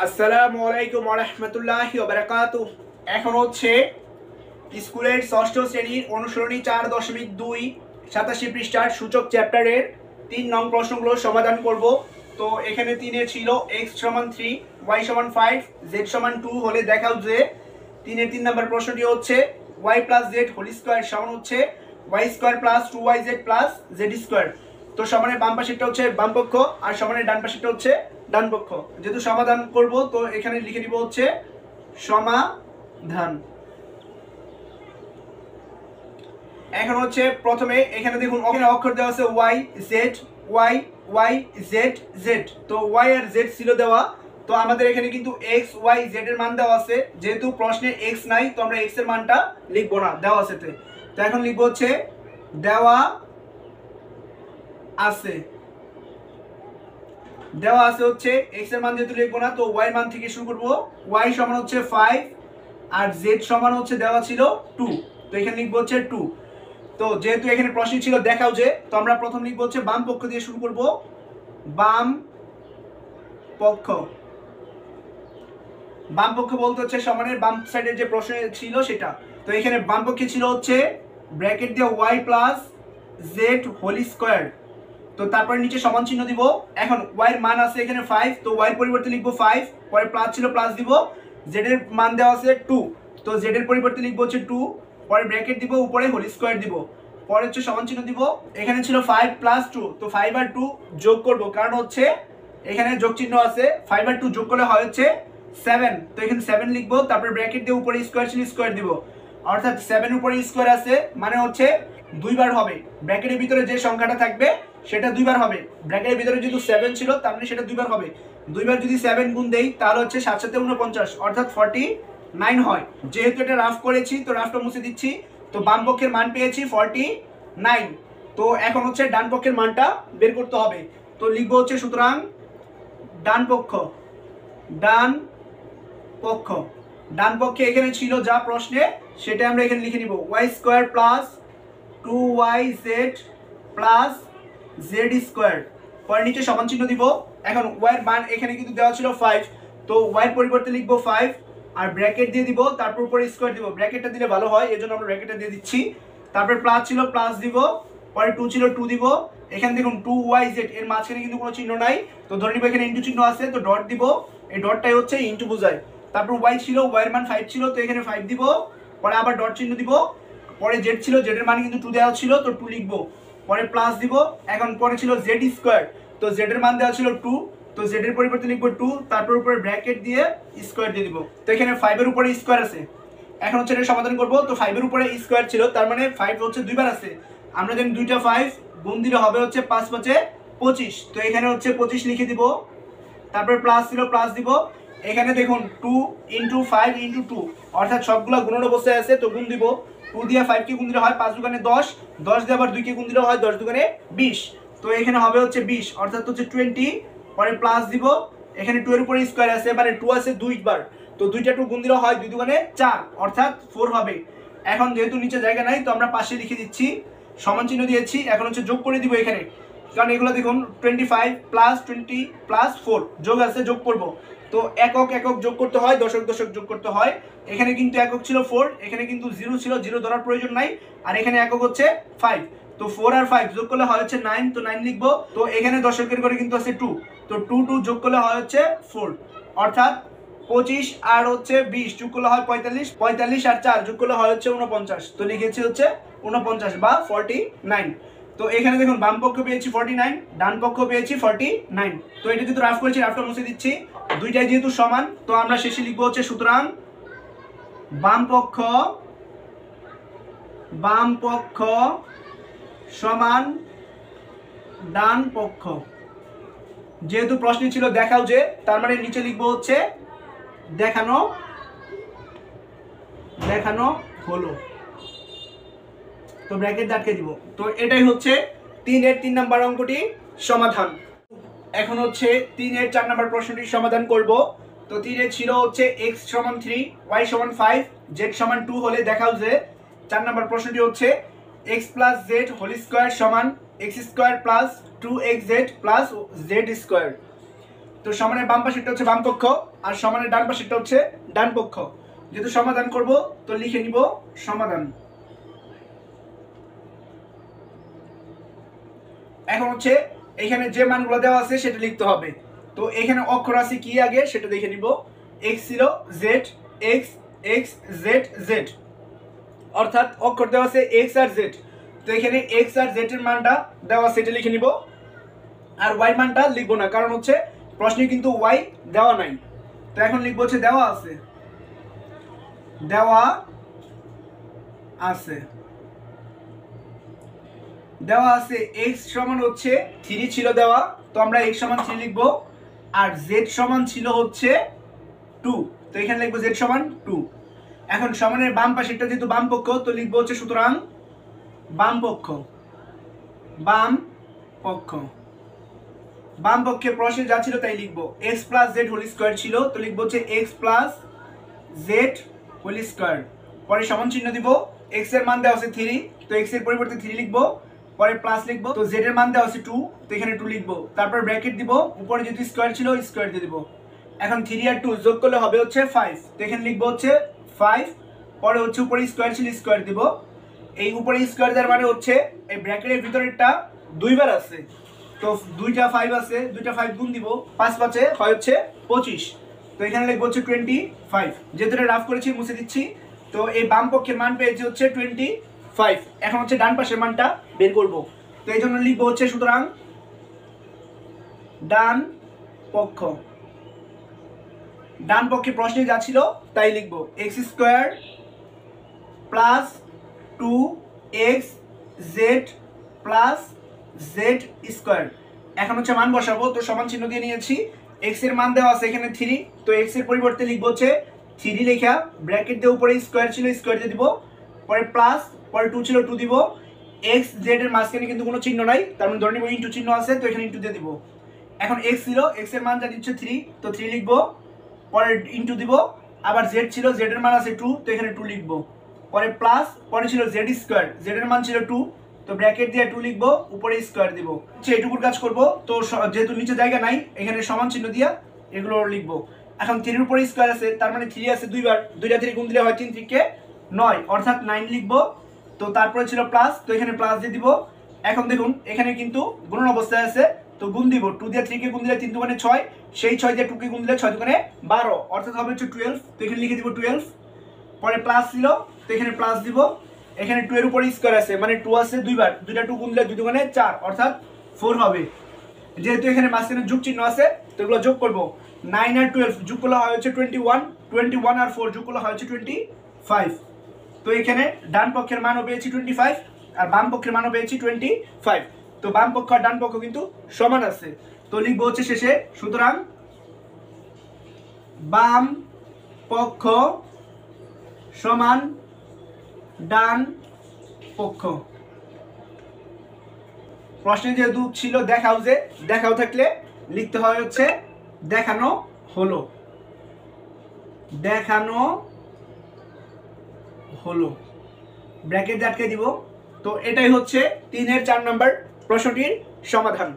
আসসালামু আলাইকুম ওয়া রাহমাতুল্লাহি ওয়া বারাকাতুহু। এখন হচ্ছে স্কুলের ষষ্ঠ শ্রেণীর অনুসরণী 4.2 87 পৃষ্ঠার সূচক চ্যাপ্টারের 3 নং প্রশ্নগুলো সমাধান করব। তো এখানে 3 ছিল x সমান 3, y সমান 5, z সমান 2 হলে দেখাও যে 3 নম্বর প্রশ্নটি হচ্ছে y plus z whole square সমান হচ্ছে y square plus 2yz plus z square. তো সমানের বাম পাশেরটা হচ্ছে বাম পক্ষ আর সমানের ডান পাশেরটা হচ্ছে ডান পক্ষ। যেহেতু সমাধান করব তো এখানে লিখে দিব হচ্ছে সমাধান। এখন হচ্ছে প্রথমে এখানে দেখুন এখানে অক্ষর দেওয়া আছে y z y y z z। তো y আর z ছিল দেওয়া, তো আমাদের এখানে কিন্তু x y z এর মান দেওয়া আছে। যেহেতু প্রশ্নে x নাই তো আমরা x এর মানটা লিখবো না, দেওয়া আছে। তো এখন লিখবো হচ্ছে দেওয়া আছে, দেওয়া আছে হচ্ছে x এর মান যেহেতু লিখবো না তো y এর মান থেকে শুরু করব। y সমান হচ্ছে 5 আর z সমান হচ্ছে দেওয়া ছিল 2, তো এখানে লিখবো হচ্ছে 2। তো যেহেতু এখানে প্রশ্ন ছিল দেখাও যে, তো আমরা প্রথম লিখবো হচ্ছে বাম পক্ষ দিয়ে শুরু করব। বাম পক্ষ, বাম পক্ষ বলতে হচ্ছে সমানের বাম সাইডের যে প্রশ্ন ছিল সেটা। তো এখানে বাম পক্ষে ছিল হচ্ছে ব্র্যাকেট দিয়ে y plus z whole square. তো তারপরে নিচে সমান চিহ্ন দিব। এখন y এর মান আছে এখানে 5, তো y এর পরিবর্তে লিখবো 5, পরে প্লাস ছিল প্লাস দিব, z এর মান দেওয়া আছে 2, তো z এর পরিবর্তে লিখবো হচ্ছে 2, পরে ব্র্যাকেট দিব, উপরে হোল স্কয়ার দিব, পরে হচ্ছে সমান চিহ্ন দিব। এখানে ছিল 5 প্লাস 2, তো 5 আর 2 যোগ করব, কারণ হচ্ছে এখানে যোগ চিহ্ন আছে। 5 আর 2 যোগ করলে হয় হচ্ছে 7, তো এখানে 7 লিখবো, তারপরে ব্র্যাকেট দিয়ে উপরে স্কয়ার ছিল স্কয়ার দিব, অর্থাৎ 7 উপরে স্কয়ার আছে মানে হচ্ছে দুইবার হবে। ব্র্যাকেটের ভিতরে যে সংখ্যাটা থাকবে সেটা দুইবার হবে। ব্র্যাকেটের ভিতরে যেহেতু 7 ছিল তার মানে সেটা দুইবার হবে। দুইবার যদি 7 গুণ দেই তাহলে হচ্ছে 7 7 49, অর্থাৎ 49 হয়। যেহেতু এটা রাফ করেছি তো রাফটা মুছে দিচ্ছি। তো বাম পক্ষের মান পেয়েছি 49। তো এখন হচ্ছে ডান পক্ষের মানটা বের করতে হবে। তো লিখবো হচ্ছে সুতরাং ডান পক্ষ, ডান পক্ষ, ডান পক্ষে এখানে ছিল যা প্রশ্নে সেটা আমরা এখানে লিখে নিব y square plus 2yz plus z square, পরে নিচে সমান চিহ্ন দিব। এখন y এর মান এখানে কিন্তু দেওয়া ছিল 5, তো y এর পরিবর্তে লিখবো 5 আর ব্র্যাকেট দিয়ে দিব, তারপর উপরে স্কয়ার দিব। ব্র্যাকেটটা দিলে ভালো হয় এজন্য আমরা ব্র্যাকেটটা দিয়ে দিচ্ছি। তারপর প্লাস ছিল প্লাস দিব, পরে 2 ছিল 2 দিব। এখানে দেখুন 2yz এর মাঝখানে কিন্তু কোনো চিহ্ন নাই, তো ধরে নিব এখানে ইনটু চিহ্ন আছে, তো ডট দিব, এই ডটটাই হচ্ছে ইনটু বোঝায়। তারপর y ছিল, y এর মান 5 ছিল, তো এখানে 5 দিব, পরে আবার ডট চিহ্ন দিব। পরে z ছিল, z এর মান কিন্তু 2 দেওয়া ছিল, তো 2 লিখবো, পরে প্লাস দিব। এখন পরে ছিল z স্কয়ার, তো z এর মান দেওয়া ছিল 2, তো z এর পরিবর্তে লিখবো 2, তারপর উপরে ব্র্যাকেট দিয়ে স্কয়ার দিয়ে দিব। তো এখানে 5 এর উপরে স্কয়ার আছে। এখন হচ্ছে এটা সমাধান করব। তো 5 এর উপরে স্কয়ার ছিল তার মানে 5 হচ্ছে দুইবার আছে। আমরা জানি দুইটা 5 গুণ দিলে হবে হচ্ছে 5 5 25, তো এখানে হচ্ছে 25 লিখে দিব, তারপর প্লাস ছিল প্লাস দিব। এখানে দেখুন 2 ইনটু 5 ইনটু 2, অর্থাৎ সবগুলো গুণন অবস্থায় আছে, তো গুণ দিব। 2 দিয়ে 5 কে গুণ দিলে হয় 5 দুগুণে 10, 10 দিয়ে আবার 2 কে গুণ দিলে হয় 10 দুগুণে 20, তো এখানে হবে হচ্ছে 20, অর্থাৎ হচ্ছে 20, পরে প্লাস দিব। এখানে 2 এর উপরে স্কয়ার আছে, মানে 2 আছে দুইবার, তো দুইটা 2 গুণ দিলে হয় 2 দুগুণে 4, অর্থাৎ 4 হবে। এখন যেহেতু নিচে জায়গা নাই তো আমরা পাশে লিখে দিচ্ছি, সমান চিহ্ন দিয়েছি। এখন হচ্ছে যোগ করে দিব এখানে, কারণ এগুলো দেখুন 25 প্লাস 20 প্লাস 4 যোগ আছে, যোগ করব। তো একক একক যোগ করতে হয়, দশক দশক যোগ করতে হয়। এখানে কিন্তু একক ছিল 4, এখানে কিন্তু 0 ছিল, 0 ধরার প্রয়োজন নাই, আর এখানে একক হচ্ছে 5, তো 4 আর 5 যোগ করলে হয় হচ্ছে 9, তো 9 লিখবো। তো এখানে দশকের করে কিন্তু আছে 2, তো 2 2 যোগ করলে হয় হচ্ছে 4, অর্থাৎ 25 আর হচ্ছে 20 যোগ করলে হয় 45, 45 আর 4 যোগ করলে হয় হচ্ছে 49, তো লিখেছি হচ্ছে 49 বা 49। তো এখানে দেখুন বাম পক্ষ পেয়েছি 49, ডান পক্ষ পেয়েছি 49। তো এটা যেহেতু রাফ করেছি রাফটা মুছে দিচ্ছি। দুইটাই যেহেতু সমান তো আমরা শেষে লিখবো হচ্ছে সুতরাং বাম পক্ষ, বাম পক্ষ সমান ডান পক্ষ। যেহেতু প্রশ্ন ছিল দেখাও যে তার মানে নিচে লিখবো হচ্ছে দেখানো, দেখানো হলো, তো ব্র্যাকেট আটকে দিব। তো এটাই হচ্ছে 3 এর 3 নাম্বার অঙ্কটি সমাধান। এখন হচ্ছে 3 এর 4 নাম্বার প্রশ্নটি সমাধান করব। তো 3 এ ছিল হচ্ছে x সমান 3, y সমান 5, z সমান 2 হলে দেখাও যে 4 নাম্বার প্রশ্নটি হচ্ছে x plus z whole square সমান x square plus 2xz plus z square. তো সমানের বাম পাশেরটা হচ্ছে বাম পক্ষ আর সমানের ডান পাশেরটা হচ্ছে ডান পক্ষ। যেহেতু সমাধান করব তো লিখে নিব সমাধান। এখন হচ্ছে এখানে যে মানগুলো দেওয়া আছে সেটা লিখতে হবে। তো এখানে অক্ষর আছে কি আগে সেটা দেখে নিব। এক্স ছিল Z, x x Z Z, অর্থাৎ অক্ষর দেওয়া আছে এক্স আর জেড। তো এখানে এক্স আর জেড এর মানটা দেওয়া আছে এটা লিখে নিব। আর ওয়াই মানটা লিখবো না, কারণ হচ্ছে প্রশ্নে কিন্তু ওয়াই দেওয়া নাই। তো এখন লিখবো হচ্ছে দেওয়া আছে, দেওয়া আছে, দেওয়া আছে এক্স সমান হচ্ছে 3 ছিল দেওয়া, তো আমরা এক্স সমান 3 লিখবো। আর জেড সমান ছিল হচ্ছে 2, তো এখানে লিখবো জেড সমান 2। এখন সমানের বাম পাশেরটা যেহেতু বাম পক্ষ তো লিখবো হচ্ছে সুতরাং বাম পক্ষ, বাম পক্ষ। বাম পক্ষে প্রশ্নে যা ছিল তাই লিখবো। X plus z whole square ছিল, তো লিখবো হচ্ছে x plus z whole square. পরে সমান চিহ্ন দিব। এক্স এর মান দেওয়া আছে 3, তো এক্স এর পরিবর্তে 3 লিখবো। পরে প্লাস লিখবো, তো জেড এর মান দেওয়া আছে 2, তো এখানে 2 লিখবো। তারপর ব্র্যাকেট দিব, উপরে যেহেতু স্কোয়ার ছিল স্কোয়ার দিয়ে দিব। এখন 3 আর 2 যোগ করলে হবে হচ্ছে 5, তো এখানে লিখবো হচ্ছে 5। পরে হচ্ছে উপরে স্কোয়ার ছিল স্কোয়ার দিব। এই উপরে স্কোয়ার দেওয়ার মানে হচ্ছে এই ব্র্যাকেটের ভিতরেরটা দুইবার আছে, তো দুইটা 5 আছে, দুইটা 5 গুণ দিব, 5 5 হয় হচ্ছে 25, তো এখানে লিখবো হচ্ছে 25। যেহেতু এটা রাফ করেছি মুছে দিচ্ছি। তো এই বাম পক্ষের মান পেয়েছি হচ্ছে 25। এখন হচ্ছে ডান পাশের মানটা বের করব, তো এই জন্য লিখবো হচ্ছে সুতরাং ডান পক্ষ। ডান পক্ষে প্রশ্নে যা ছিল তাই লিখবো। X square plus 2x Z plus Z square. এখন হচ্ছে মান বসাবো, তো সমান চিহ্ন দিয়ে নিয়েছি। এক্স এর মান দেওয়া আছে এখানে 3, তো এক্স এর পরিবর্তে লিখবো হচ্ছে 3 লেখা, ব্র্যাকেট দিয়ে উপরে স্কোয়ার ছিল স্কোয়ার দিয়ে দিব। পরে প্লাস, পরে 2 ছিল 2 দিব। এক্স জেড এর মাঝখানে কিন্তু কোনো চিহ্ন নাই, তার মানে ধরে নিব ইন্টু চিহ্ন আছে, তো এখানে ইন্টু দিয়ে দিব। এখন এক্স ছিল, এক্স এর মান যা দিচ্ছে 3, তো 3 লিখবো। পরে ইন্টু দিব। আবার জেড ছিল, জেড এর মান আছে 2, তো এখানে 2 লিখবো। পরে প্লাস, পরে ছিল জেড স্কোয়ার, জেড এর মান ছিল 2, তো ব্র্যাকেট দিয়ে 2 লিখবো, উপরে স্কোয়ার দিব। এইটুকুর কাজ করব, তো যেহেতু নিচে জায়গা নাই এখানে সমান চিহ্ন দিয়া এগুলো লিখবো। এখন 3 এর উপরে স্কোয়ার আছে, তার মানে 3 আছে দুইবার, দুইটা 3 গুণ দিলে হয় 3 3 9, অর্থাৎ 9 লিখবো। তো তারপরে ছিল প্লাস, তো এখানে প্লাস দিয়ে দিব। এখন দেখুন এখানে কিন্তু গুণন অবস্থায় আছে, তো গুণ দিব। 2 দিয়ে 3 কে গুণ দিলে 3 দুগুণে 6, সেই 6 দিয়ে 2 কে গুণ দিলে 6 দুগুণে 12, অর্থাৎ হবে হচ্ছে 12, তো এখানে লিখে দিব 12। পরে প্লাস ছিল, তো এখানে প্লাস দিব। এখানে 2 এর উপরে স্কোয়ার আছে, মানে 2 আছে দুইবার, দুইটা 2 গুণ দিলে 2 দুগুণে 4, অর্থাৎ 4 হবে। যেহেতু এখানে মাঝখানে যোগ চিহ্ন আছে, তো এগুলো যোগ করব। 9 আর 12 যোগ করলে হয় হচ্ছে 21, 21 আর 4 যোগ করলে হয় হচ্ছে 25। তো এখানে ডান পক্ষের মানও পেয়েছি 25 আর বাম পক্ষের মানও পেয়েছি 25। তো বাম পক্ষ আর ডান পক্ষ কিন্তু সমান আছে, তো লিখবো হচ্ছে শেষে সুতরাং বাম পক্ষ সমান ডান পক্ষ। প্রশ্নে যেহেতু ছিল দেখাও, যে দেখাও থাকলে লিখতে হয় হচ্ছে দেখানো হলো, দেখানো হলো, ব্র্যাকেট আটকে দিব। তো এটাই হচ্ছে 3 এর 4 নম্বর প্রশ্নটির সমাধান।